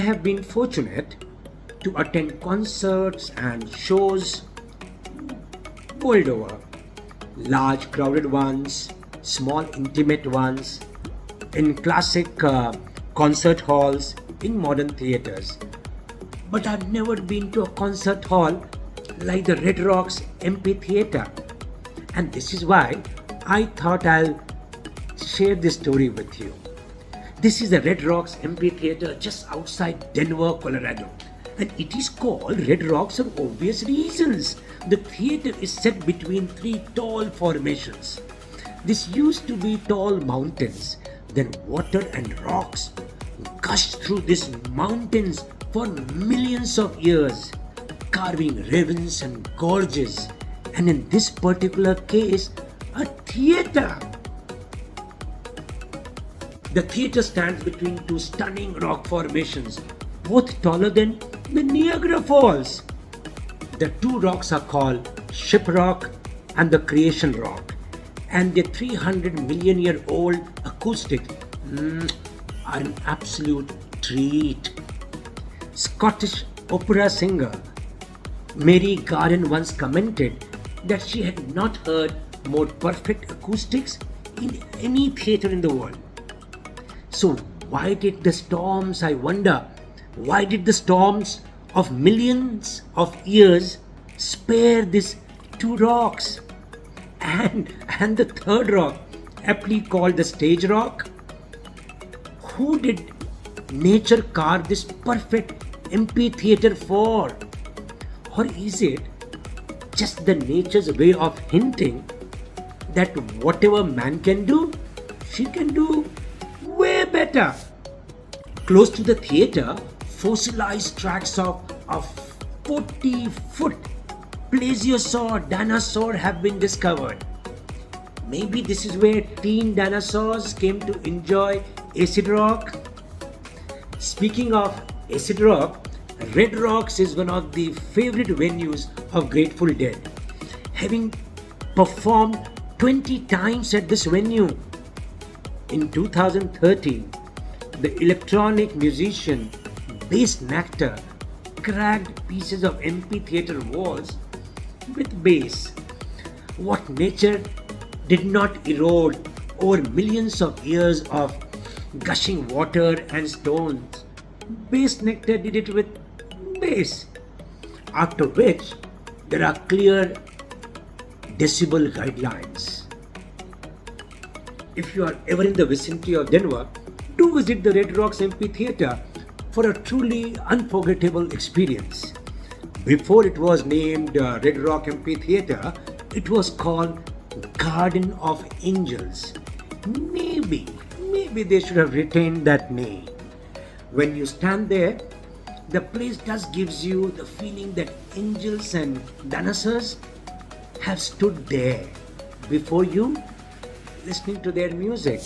have been fortunate to attend concerts and shows world over. Large crowded ones, small intimate ones, in classic concert halls, in modern theatres. But I've never been to a concert hall like the Red Rocks amphitheatre. And this is why I thought I'll share this story with you. This is the Red Rocks amphitheatre just outside Denver, Colorado. And it is called Red Rocks for obvious reasons. The theatre is set between three tall formations. This used to be tall mountains. Then water and rocks gushed through these mountains for millions of years, carving ravines and gorges, and in this particular case, a theatre. The theatre stands between two stunning rock formations, both taller than the Niagara Falls. The two rocks are called Shiprock and the Creation Rock, and the 300 million year old acoustic are an absolute treat. Scottish opera singer Mary Garden once commented that she had not heard more perfect acoustics in any theatre in the world. So why did the storms, I wonder, why did the storms of millions of years spare these two rocks? And the third rock, aptly called the stage rock? Who did nature carve this perfect amphitheatre for? Or is it just the nature's way of hinting that whatever man can do, she can do way better? Close to the theatre, fossilized tracks of a 40-foot plesiosaur dinosaur have been discovered. Maybe this is where teen dinosaurs came to enjoy acid rock. Speaking of acid rock, Red Rocks is one of the favorite venues of Grateful Dead, having performed 20 times at this venue. In 2013, the electronic musician Bass Nectar cracked pieces of amphitheatre walls with bass. What nature did not erode over millions of years of gushing water and stones, Bass Nectar did it with bass. After which, there are clear decibel guidelines. If you are ever in the vicinity of Denver, do visit the Red Rocks Amphitheatre for a truly unforgettable experience. Before it was named Red Rock Amphitheatre, it was called Garden of Angels. Maybe they should have retained that name. When you stand there, the place does gives you the feeling that angels and dinosaurs have stood there before you, listening to their music.